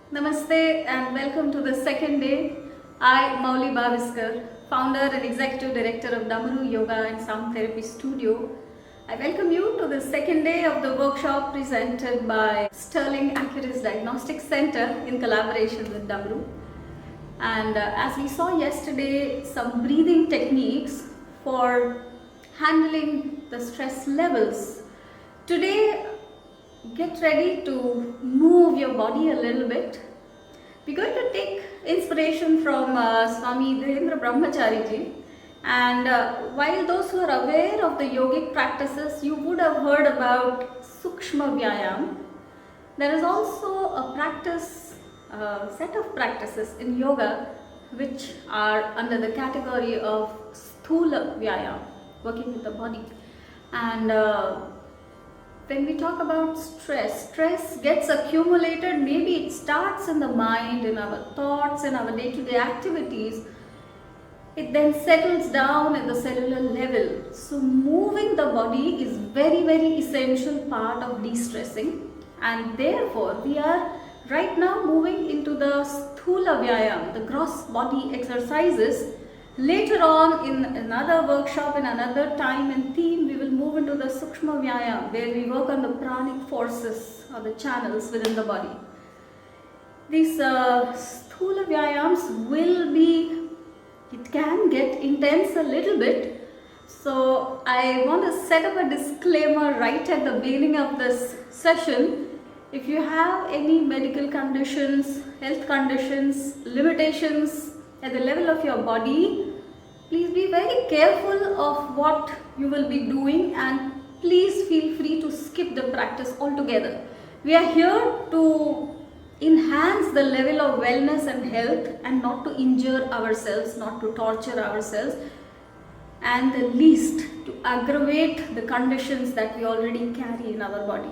Namaste and welcome to the second day. I, Mauli Baviskar, founder and executive director of Damaru Yoga and Sound Therapy Studio. I welcome you to the second day of the workshop presented by Sterling Accurist Diagnostic Center in collaboration with Damaru. And as we saw yesterday, some breathing techniques for handling the stress levels. Today, get ready to move your body a little bit. We're going to take inspiration from Swami Dhirendra Brahmachari ji. And while those who are aware of the yogic practices, you would have heard about Sukshma Vyayam. There is also a set of practices in yoga which are under the category of Sthula Vyayam, working with the body. And when we talk about stress gets accumulated. Maybe it starts in the mind, in our thoughts, in our day-to-day activities. It then settles down at the cellular level. So moving the body is very, very essential part of de-stressing. And therefore, we are right now moving into the Sthula Vyayam, the gross body exercises. Later on in another workshop, in another time and theme, we will move into the Sukshma Vyayam, where we work on the pranic forces or the channels within the body. These Sthula Vyayams it can get intense a little bit. So I want to set up a disclaimer right at the beginning of this session. If you have any medical conditions, health conditions, limitations at the level of your body, please be very careful of what you will be doing and please feel free to skip the practice altogether. We are here to enhance the level of wellness and health and not to injure ourselves, not to torture ourselves, and the least to aggravate the conditions that we already carry in our body.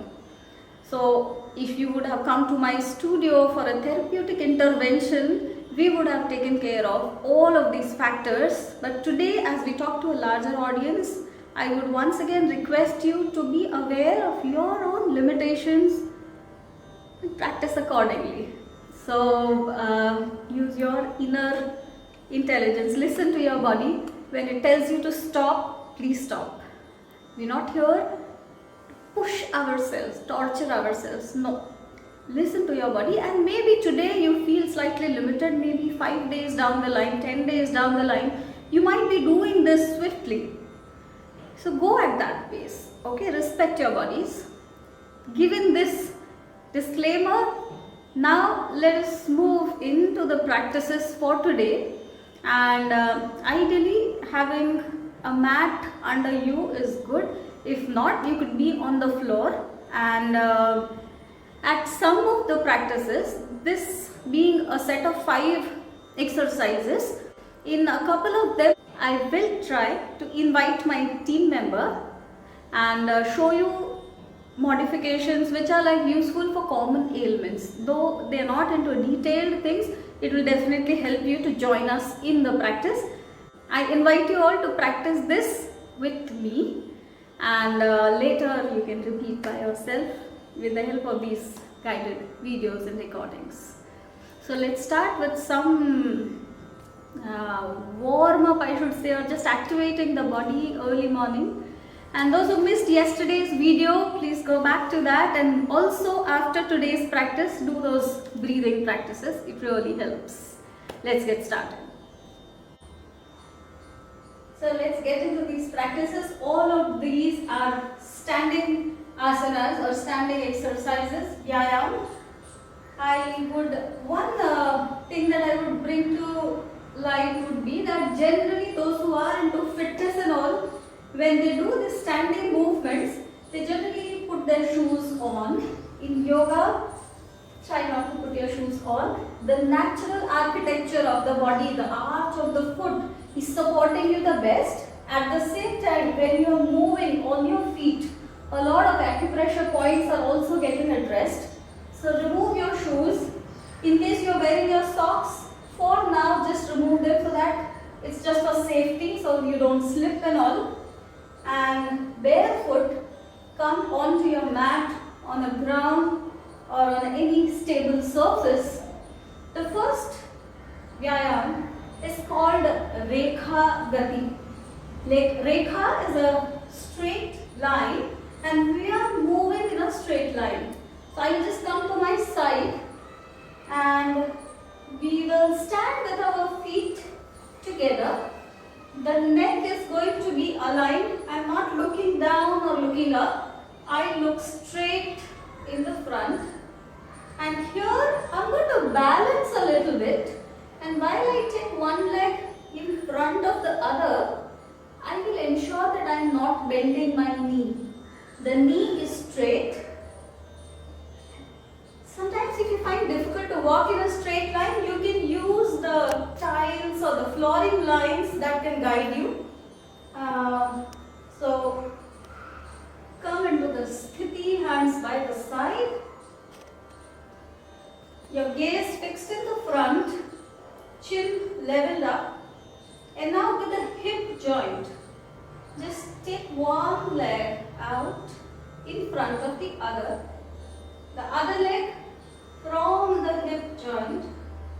So if you would have come to my studio for a therapeutic intervention, we would have taken care of all of these factors. But today, as we talk to a larger audience, I would once again request you to be aware of your own limitations and practice accordingly. So use your inner intelligence. Listen to your body. When it tells you to stop, please stop. We're not here to push ourselves, torture ourselves. No. Listen to your body, and maybe today you feel slightly limited, maybe 5 days down the line, 10 days down the line, you might be doing this swiftly. So go at that pace, okay? Respect your bodies. Given this disclaimer, now let us move into the practices for today. And ideally, having a mat under you is good. If not, you could be on the floor. And at some of the practices, this being a set of 5 exercises, in a couple of them, I will try to invite my team member and show you modifications which are like useful for common ailments. Though they are not into detailed things, it will definitely help you to join us in the practice. I invite you all to practice this with me, and later you can repeat by yourself with the help of these guided videos and recordings. So let's start with some warm up, I should say, or just activating the body early morning. And those who missed yesterday's video, please go back to that, and also after today's practice, do those breathing practices. It really helps. Let's get started. So let's get into these practices. All of these are standing asanas or standing exercises, vyayam. One thing that I would bring to light would be that generally those who are into fitness and all, when they do these standing movements, they generally put their shoes on. In yoga, try not to put your shoes on. The natural architecture of the body, the arch of the foot is supporting you the best. At the same time, when you are moving on your feet, a lot of acupressure points are also getting addressed. So remove your shoes. In case you are wearing your socks, for now just remove them so that it's just for safety, so you don't slip and all. And barefoot, come onto your mat on a ground or on any stable surface The first Vyayam is called Rekha Gati. Like Rekha is a straight line and we are moving in a straight line. So I will just come to my side and we will stand with our feet together. The neck is going to be aligned. I am not looking down or looking up. I look straight in the front. And here I am going to balance a little bit. And while I take one leg in front of the other, I will ensure that I am not bending my knee. The knee is straight. Sometimes if you find difficult to walk in a straight line, you can use the tiles or the flooring lines that can guide you. So come into the sthiti, hands by the side. Your gaze fixed in the front, chin leveled up. And now with the hip joint, just take one leg out in front of the other. The other leg from the hip joint.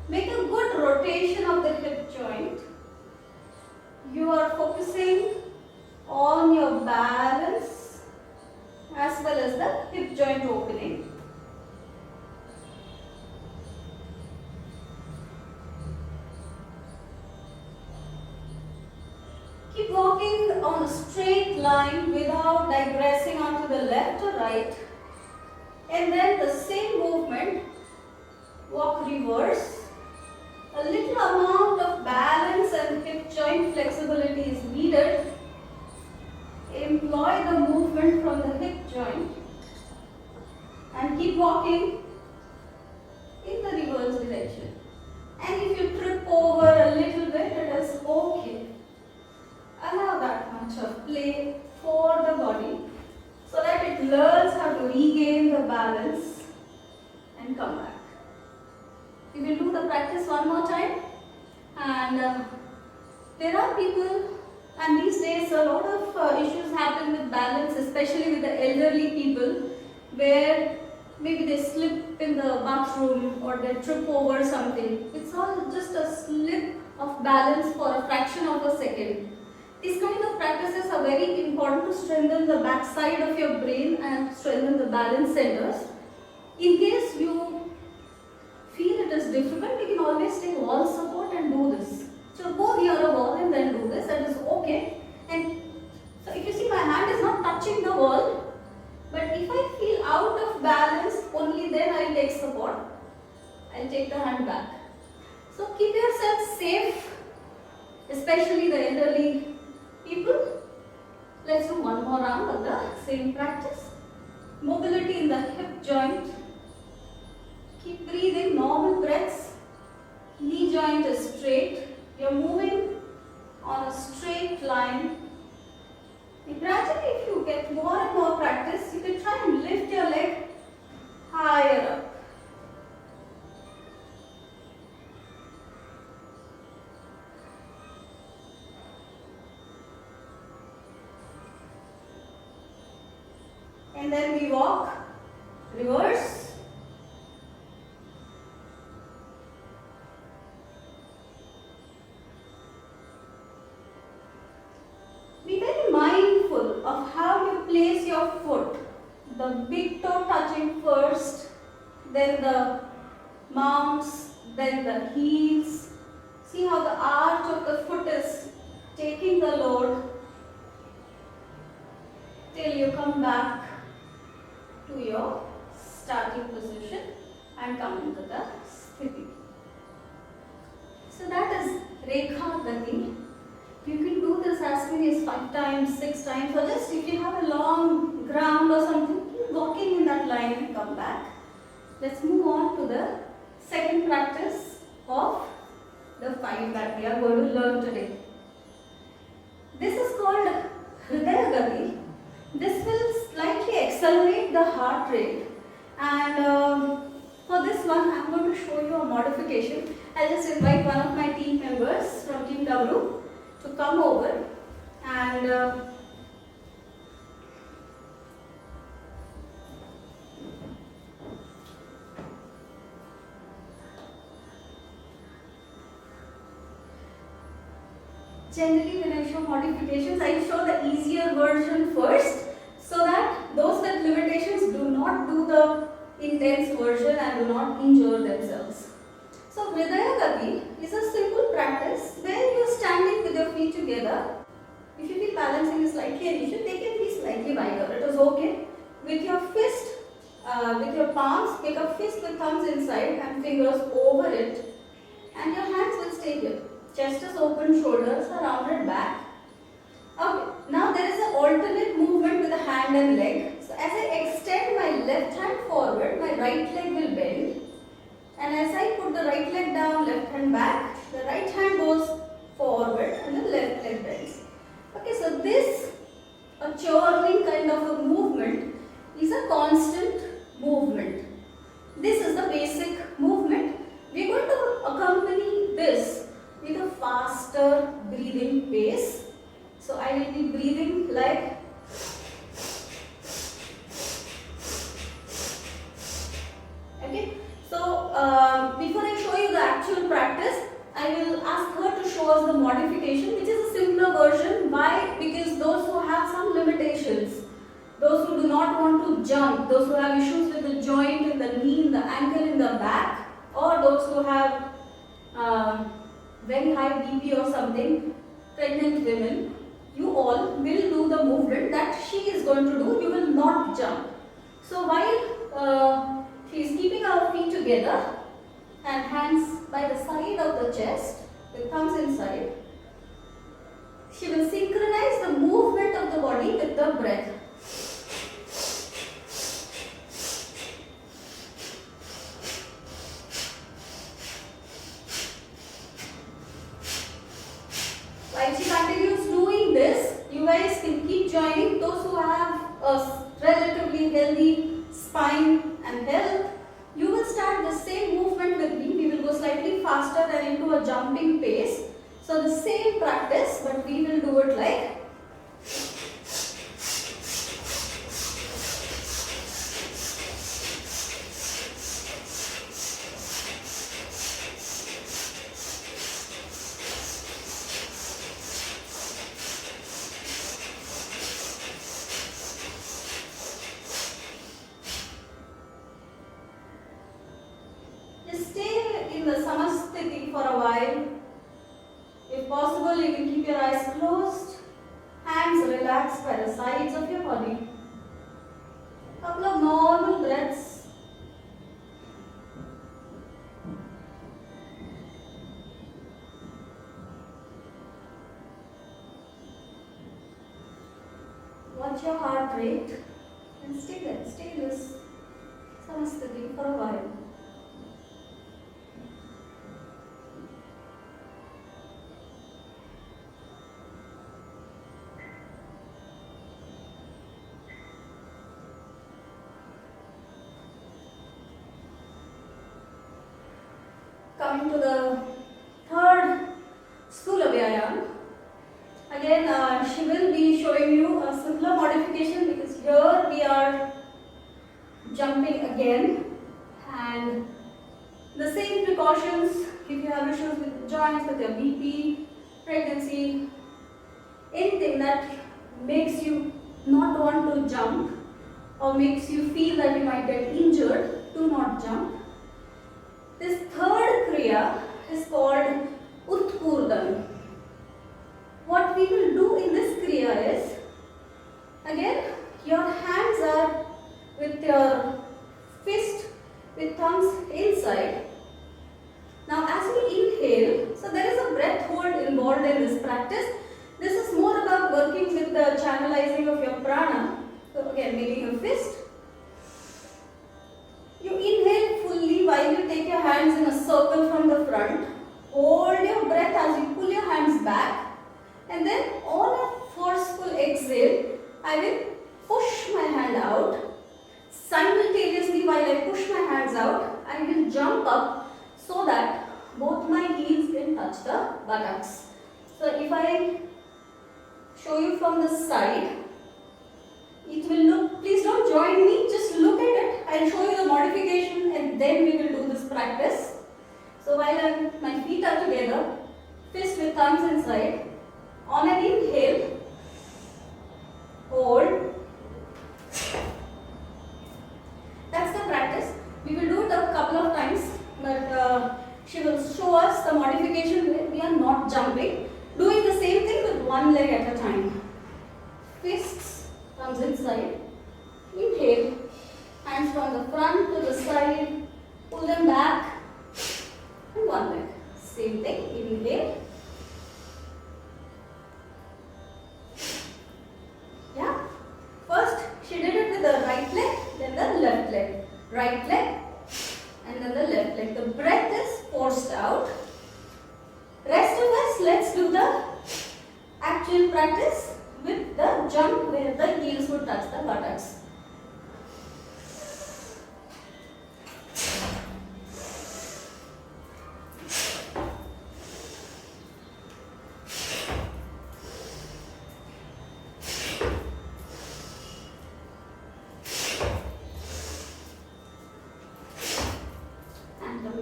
Make a good rotation of the hip joint. You are focusing on your balance as well as the hip joint opening. Keep walking on a straight line without digressing onto the left or right. And then the same movement, walk reverse. A little amount of balance and hip joint flexibility is needed. Employ the movement from the hip joint and keep walking in the reverse direction. And if you trip over a little bit, it is okay. Allow that much of play for the body so that it learns how to regain the balance and come back. We will do the practice one more time. And there are people, and these days a lot of issues happen with balance, especially with the elderly people, where maybe they slip in the bathroom or they trip over something. It's all just a slip of balance for a fraction of a second. These kind of practices are very important to strengthen the back side of your brain and strengthen the balance centers. In case you feel it is difficult, you can always take wall support and do this. So go near a wall and then do this, that is okay. And so if you see, my hand is not touching the wall, but if I feel out of balance, only then I will take support. I will take the hand back. So keep yourself safe, especially the elderly people. Let's do one more round of the same practice. Mobility in the hip joint. Keep breathing, normal breaths. Knee joint is straight. You're moving on a straight line. And gradually, if you get more and more practice, you can try and lift your leg higher up. And then we walk reverse. Be very mindful of how you place your foot. The big toe touching first, then the mounts, then the heels. See how the arch of the foot is taking the load till you come back to your starting position and come into the sthiti. So that is Rekha Gati. You can do this as many as 5 times, 6 times, or just if you have a long ground or something, keep walking in that line and come back. Let's move on to the second practice of the 5 that we are going to learn today. This is called Hridaya Gati. This will slightly accelerate the heart rate, and for this one I am going to show you a modification. I'll just invite one of my team members from Team W to come over and Generally when I show modifications, I show the easier version first, so that those with limitations do not do the intense version and do not injure themselves. So Hridaya Gati is a simple practice where you are standing with your feet together. If you feel balancing is slightly an issue, they can be slightly wider. It is okay. With your fist, with your palms, make a fist with thumbs inside and fingers over it, and your hands will stay here. Chest is open, shoulders are rounded back. Okay, now there is an alternate movement with the hand and leg. So as I extend my left hand forward, my right leg will bend. And as I put the right leg down, left hand back, the right hand goes forward and the left leg bends. Okay, so this, a churning kind of a movement, is a constant movement. This is the basic movement. We are going to accompany this with a faster breathing pace. So I will be breathing like okay. So before I show you the actual practice, I will ask her to show us the modification, which is a simpler version. Why? Because those who have some limitations, those who do not want to jump, those who have issues with the joint in the knee, in the ankle, in the back, or those who have very high BP or something, pregnant women, you all will do the movement that she is going to do. You will not jump. So while she is keeping our feet together and hands by the side of the chest with thumbs inside, she will synchronize the movement of the body with the breath. While she continues doing this, you guys can keep joining. Those who have a relatively healthy spine and health, you will start the same movement with me. We will go slightly faster and into a jumping pace. So the same practice, but we will do it like the Samasthiti for a while. If possible, you can keep your eyes closed, hands relaxed by the sides of your body. Couple of normal breaths. Watch your heart rate and stay there. Stay in this Samasthiti for a while. Coming to the third Sthula Vyayam. Again, she will be showing you a simpler modification, because here we are jumping again, and the same precautions. If you have issues with the joints, with your BP, pregnancy, anything that makes you not want to jump or makes you feel that you might get injured, do not jump. This third Kriya is called Utpurdan. What we will do in this Kriya is, again, your hands are with your fist with thumbs inside. Now as we inhale, so there is a breath hold involved in this practice. This is more about working with the channelizing of your prana. So again, making a fist. You inhale fully while you take your hands in a circle from the front. Hold your breath as you pull your hands back, and then on a forceful exhale, I will push my hand out. Simultaneously, while I push my hands out, I will jump up so that both my heels can touch the buttocks. So if I show you from the side, it will look, please don't join me, just look at it. I'll show you the modification and then we will do this practice. So while my feet are together, fist with thumbs inside, On an inhale, hold. That's the practice. We will do it a couple of times, but she will show us the modification where we are not jumping. Doing the same thing with one leg at a time. Fists comes inside. Inhale. Hands from the front to the side. Pull them back. And one leg. Same thing. Inhale. Yeah. First, she did it with the right leg, then the left leg. Right leg, and then the left leg. The breath is forced out. Rest of us, let's do the actual practice with the jump where the heels would touch the buttocks.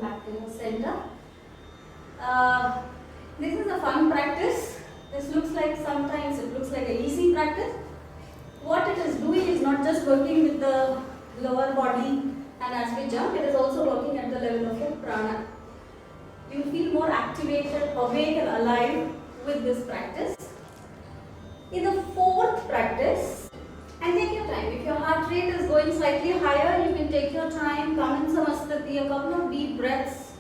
Back to the center. This is a fun practice. This looks like sometimes it looks like an easy practice. What it is doing is not just working with the lower body, and as we jump, it is also working at the level of your prana. You will feel more activated, awake and alive with this practice. In the fourth practice, and take your time. If your heart rate is going slightly higher, you can take your time, come in Samasthiti, a couple of deep breaths.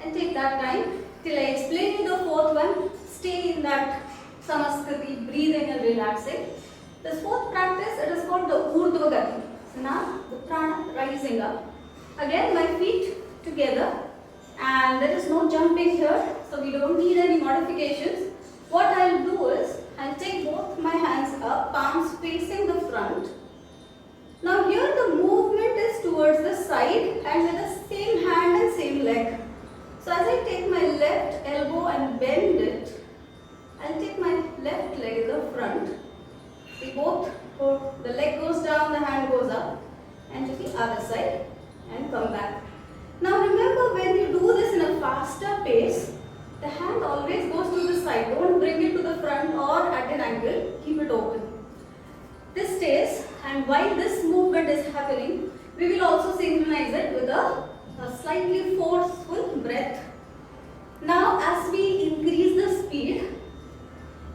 And take that time till I explain you the fourth one. Stay in that Samasthiti, breathing and relaxing. This fourth practice, it is called the Urdhva Gati. So now the prana rising up. Again, my feet together, and there is no jumping here, so we don't need any modifications. What I will do is, I'll take both my hands up, palms facing the front. Now here the movement is towards the side and with the same hand and same leg. So as I take my left elbow and bend it, I'll take my left leg in the front. We both go, the leg goes down, the hand goes up, and to the other side and come back. Now remember, when you do this in a faster pace, the hand always goes to the side. Don't bring it to the front or at an angle. Keep it open. This stays, and while this movement is happening, we will also synchronize it with a slightly forceful breath. Now as we increase the speed,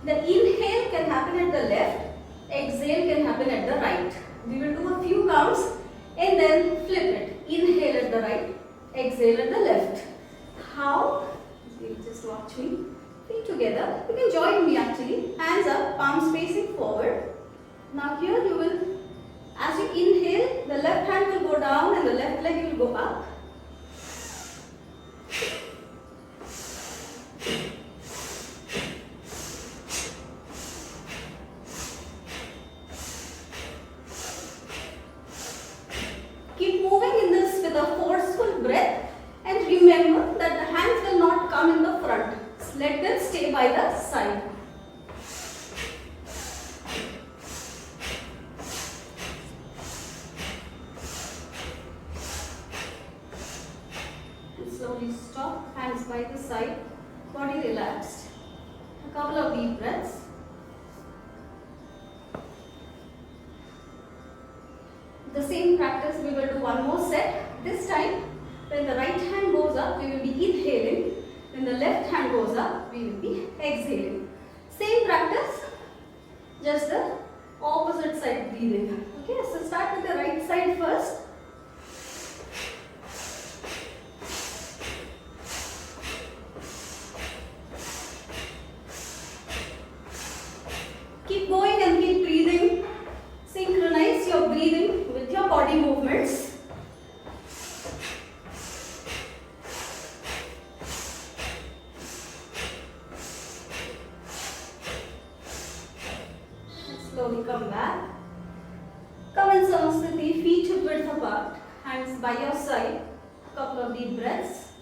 the inhale can happen at the left, exhale can happen at the right. We will do a few counts and then flip it. Inhale at the right, exhale at the left. How? You just watch me. Feet together. You can join me actually. Hands up, palms facing forward. Now here you will, as you inhale, the left hand will go down and the left leg will go up. Keep moving in this with a forceful breath, and remember that the hands will not come in the front. Let them stay by the side. And slowly stop, hands by the side, body relaxed. A couple of deep breaths. The same practice we will do one more set. This time, when the right hand goes up, we will be inhaling. When the left hand goes up, we will be exhaling. Same practice, just the opposite side breathing. Okay, so start with the right side first. Keep going and keep breathing. Synchronize your breathing with your body movements. Slowly come back. Come in Samasthiti, feet hip width apart, hands by your side. Couple of deep breaths.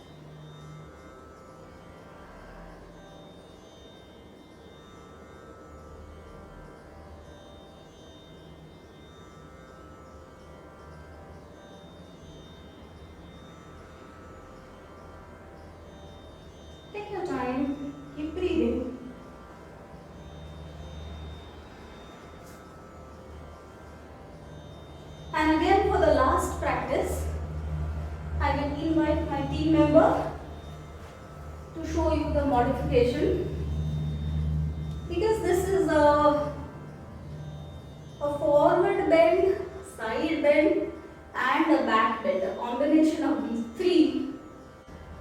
Take your time. Keep remember to show you the modification, because this is a forward bend, side bend and a back bend, a combination of these three.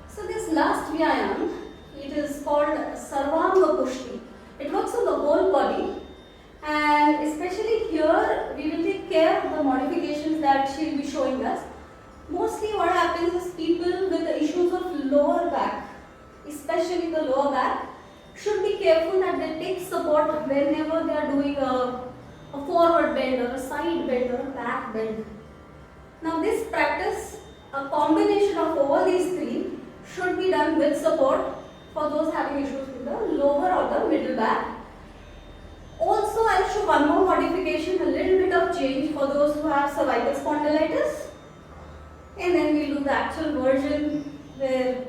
So this last Vyayam, it is called Sarvanga Pushti. It works on the whole body, and especially here we will take care of the modifications that she will be showing us. Mostly what happens is people with the issues of lower back, especially the lower back, should be careful that they take support whenever they are doing a forward bend or a side bend or a back bend. Now this practice, a combination of all these three, should be done with support for those having issues with the lower or the middle back. Also, I will show one more modification, a little bit of change for those who have cervical spondylitis, and then we will do the actual version where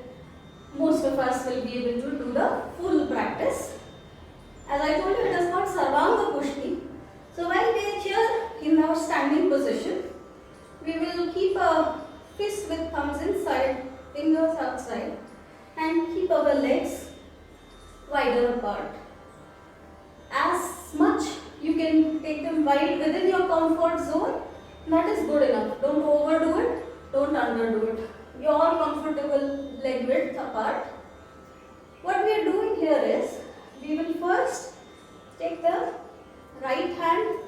most of us will be able to do the full practice. As I told you, it is called Sarvanga Pushti. So while we are here in our standing position, we will keep a fist with thumbs inside, fingers outside, and keep our legs wider apart. As much you can take them wide within your comfort zone, that is good enough. Don't overdo it, don't underdo it. Your comfortable leg width apart. What we are doing here is, we will first take the right hand.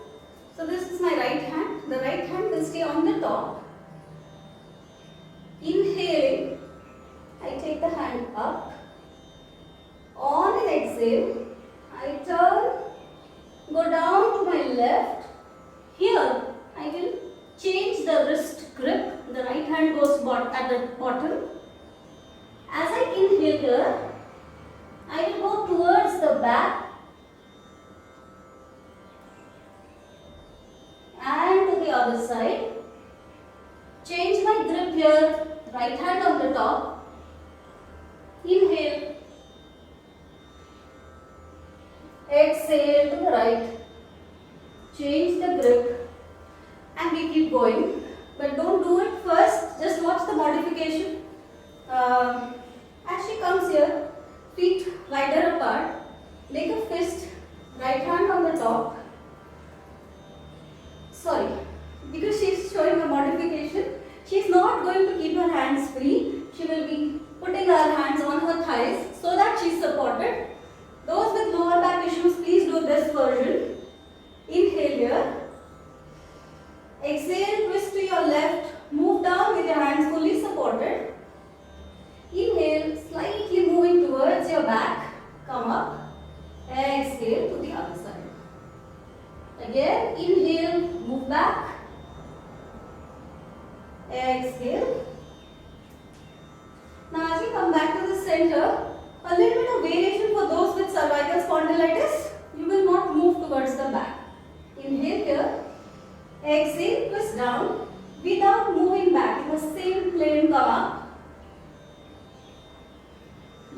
So this is my right hand. The right hand will stay on the top. Inhaling, I take the hand up. On an exhale, I turn, go down to my left. Here, I will change the wrist grip. The right hand goes at the bottom. As I inhale here, I will go towards the back and to the other side. Change my grip here, right hand on the top. Inhale. Exhale to the right. Change the grip and we keep going. But don't do it first, just watch the modification. As she comes here, feet wider apart, make a fist, right hand on the top. Sorry, because she is showing a modification, she is not going to keep her hands free. She will be putting her hands on her thighs so that she is supported. Those with lower back issues, please do this version. Inhale here. Exhale, twist to your left, move down with your hands fully supported. Inhale, slightly moving towards your back, come up. Exhale to the other side. Again, inhale, move back. Exhale. Now as you come back to the center, a little bit of variation for those with cervical spondylitis. You will not move towards the back. Inhale here. Exhale, twist down without moving back. In the same plane, come up.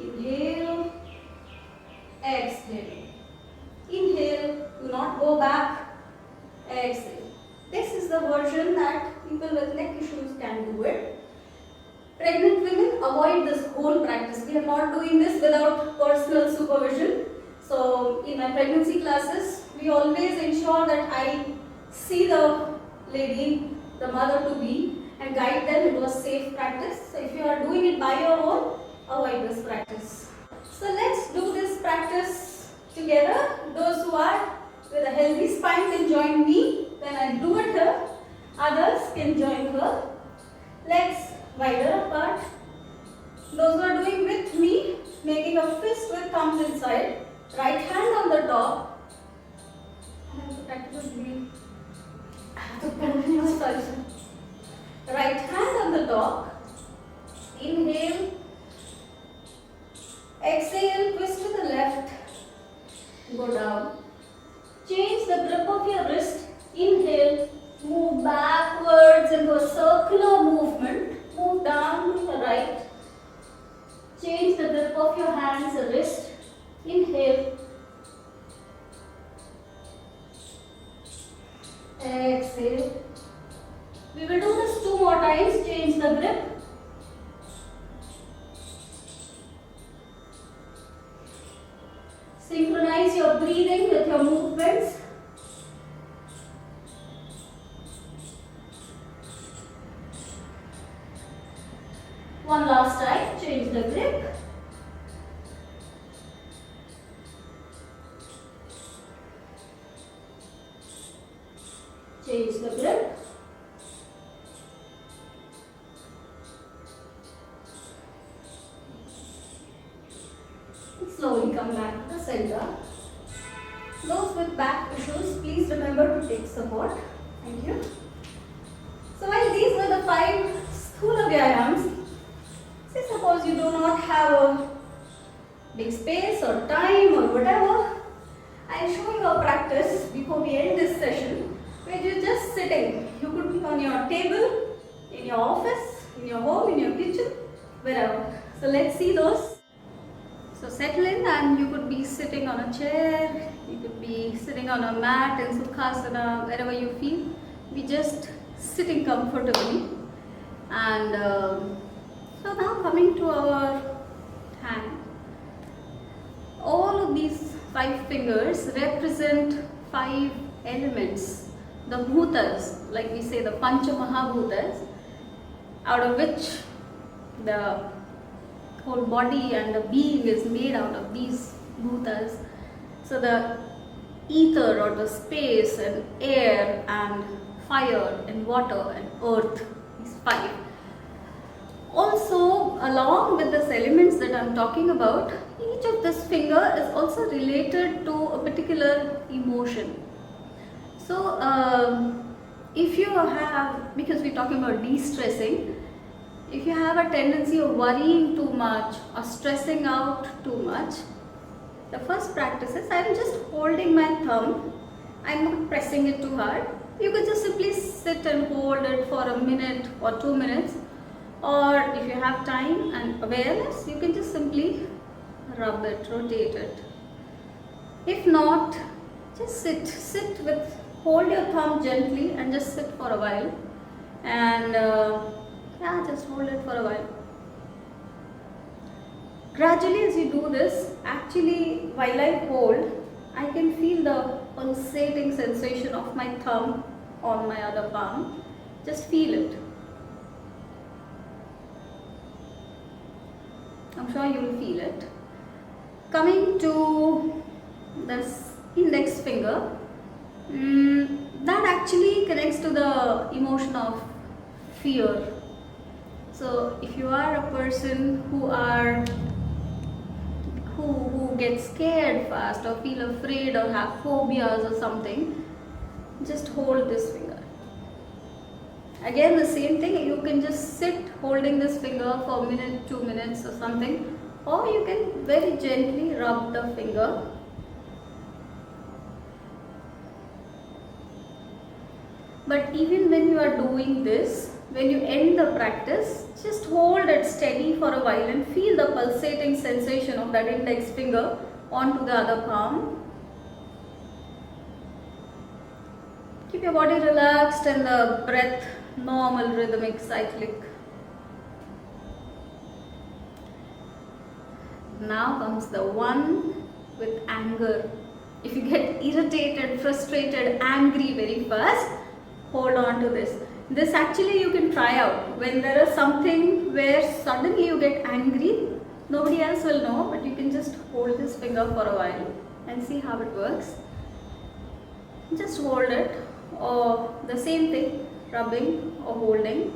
Inhale. Exhale. Inhale. Do not go back. Exhale. This is the version that people with neck issues can do it. Pregnant women avoid this whole practice. We are not doing this without personal supervision. So in my pregnancy classes, we always ensure that I see the lady, the mother to be, and guide them into a safe practice. So if you are doing it by your own, avoid this practice. So let's do this practice together. Those who are with a healthy spine can join me when I do it here. Others can join her. Legs wider apart. Those who are doing with me, making a fist with thumbs inside. Right hand on the top. I have to practice breathe. I have to continuous position. Right hand on the top. Inhale. Exhale, twist to the left. Go down. Change the grip of your wrist. Inhale. Move backwards into a circular movement. Move down to the right. Change the grip of your hands and wrist. Inhale. Exhale. We will do this 2 more times. Change the grip. synchronize your breathing with your movements. One last time, change the grip. Change the grip. Slowly come back to the center. Those with back issues, please remember to take support. Thank you. So while these were the 5 Sthula Vyayams, say suppose you do not have a big space or time or whatever, I am showing a practice before we end this session where you are just sitting. You could be on your table, in your office, in your home, in your kitchen, wherever. So let's see those. So settle in, and you could be sitting on a chair, you could be sitting on a mat in Sukhasana, wherever you feel. Be just sitting comfortably. And so now coming to our hand. All of these 5 fingers represent 5 elements, the bhutas, like we say the Pancha Mahabhutas, out of which the whole body and the being is made out of these bhutas. So the ether or the space and air and fire and water and earth, these 5. Also, along with these elements that I am talking about, each of this finger is also related to a particular emotion. So if you have, because we are talking about de-stressing, if you have a tendency of worrying too much or stressing out too much, the first practice is I am just holding my thumb. I am not pressing it too hard. You could just simply sit and hold it for a minute or 2 minutes, or if you have time and awareness, you can just simply rub it, rotate it. If not, just sit with, hold your thumb gently and just sit for a while, and just hold it for a while. Gradually as you do this, actually while I hold, I can feel the pulsating sensation of my thumb on my other palm. Just feel it. I'm sure you will feel it. Coming to this index finger, that actually connects to the emotion of fear. So if you are a person who gets scared fast or feel afraid or have phobias or something, just hold this finger. Again the same thing, you can just sit holding this finger for a minute, 2 minutes or something, or you can very gently rub the finger. But even when you are doing this, when you end the practice, just hold it steady for a while and feel the pulsating sensation of that index finger onto the other palm. Keep your body relaxed and the breath normal, rhythmic, cyclic. Now comes the one with anger. If you get irritated, frustrated, angry very fast, hold on to this. This actually you can try out. When there is something where suddenly you get angry, nobody else will know, but you can just hold this finger for a while and see how it works. Just hold it, or the same thing, rubbing or holding.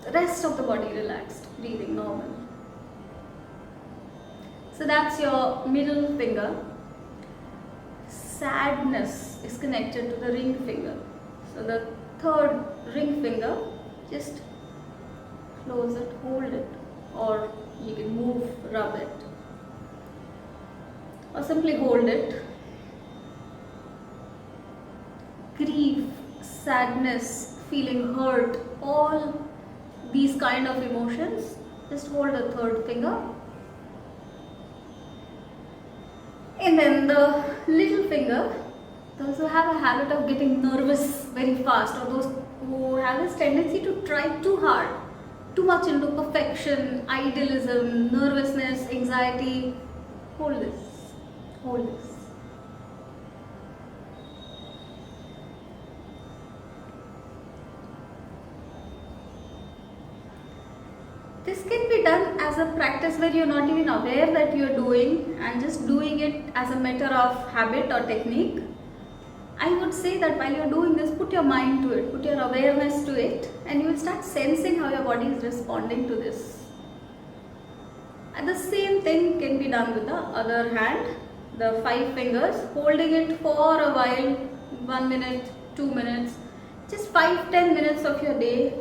The rest of the body relaxed, breathing normal. So that's your middle finger. Sadness is connected to the ring finger. So the third ring finger, just close it, hold it, or you can move, rub it, or simply hold it. Grief, sadness, feeling hurt, all these kind of emotions, just hold the third finger. And then the little finger, those who have a habit of getting nervous very fast, or those who have this tendency to try too hard, too much into perfection, idealism, nervousness, anxiety, hold this, hold this. This can be done as a practice where you're not even aware that you're doing and just doing it as a matter of habit or technique. I would say that while you're doing this, put your mind to it, put your awareness to it, and you will start sensing how your body is responding to this. And the same thing can be done with the other hand, the 5 fingers, holding it for a while, 1 minute, 2 minutes, just 5-10 minutes of your day.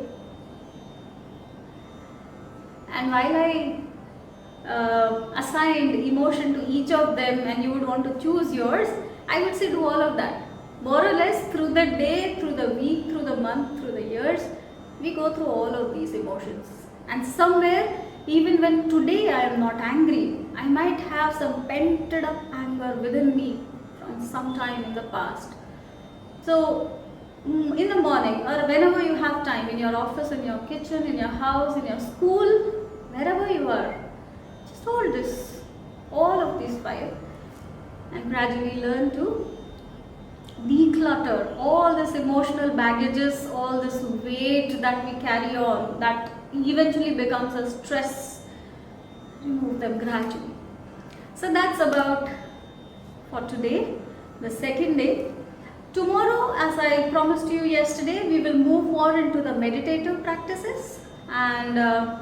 And while I assigned emotion to each of them and you would want to choose yours, I would say do all of that. More or less through the day, through the week, through the month, through the years, we go through all of these emotions. And somewhere, even when today I am not angry, I might have some pent up anger within me from some time in the past. So, in the morning or whenever you have time, in your office, in your kitchen, in your house, in your school, wherever you are, just hold this, all of these 5, and gradually learn to declutter all this emotional baggages, all this weight that we carry on that eventually becomes a stress. Remove them gradually. So that's about for today, the second day. Tomorrow, as I promised you yesterday, we will move more into the meditative practices and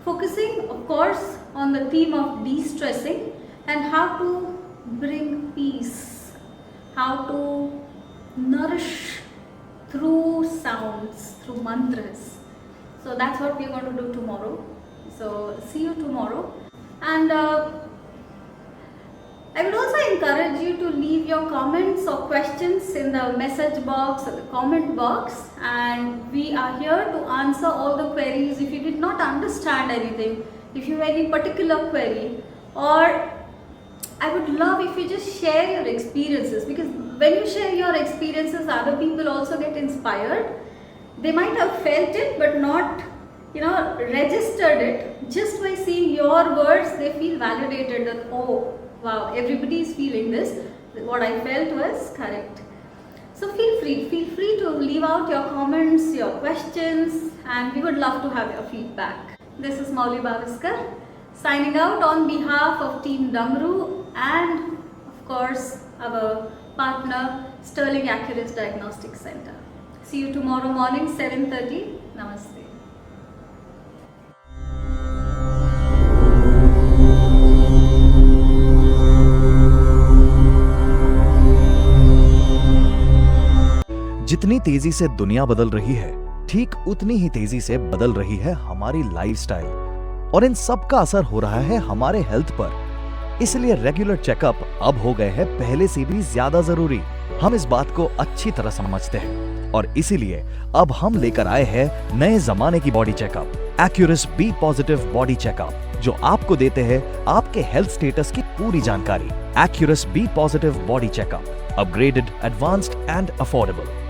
focusing, of course, on the theme of de-stressing and how to bring peace, how to nourish through sounds, through mantras. So that's what we're going to do tomorrow. So see you tomorrow. And I would also encourage you to leave your comments or questions in the message box or the comment box, and we are here to answer all the queries. If you did not understand anything, if you have any particular query, or I would love if you just share your experiences, because when you share your experiences, other people also get inspired. They might have felt it but not, registered it. Just by seeing your words, they feel validated that, oh wow, everybody is feeling this. What I felt was correct. So feel free to leave out your comments, your questions, and we would love to have your feedback. This is Mauli Bhaviskar signing out on behalf of Team Damaru and of course our partner Sterling Accurist Diagnostic Center. See you tomorrow morning 7:30. Namaste. जितनी तेजी से दुनिया बदल रही है, ठीक उतनी ही तेजी से बदल रही है हमारी लाइफस्टाइल, और इन सब का असर हो रहा है हमारे हेल्थ पर। इसलिए रेगुलर चेकअप अब हो गए हैं पहले से भी ज्यादा जरूरी। हम इस बात को अच्छी तरह समझते हैं और इसीलिए अब हम लेकर आए हैं नए जमाने की बॉडी चेकअप, एक्यूरस बी पॉजिटिव बॉडी चेकअप, जो आपको देते हैं आपके हेल्थ स्टेटस की पूरी जानकारी। एक्यूरस B positive body checkup, upgraded, advanced and affordable.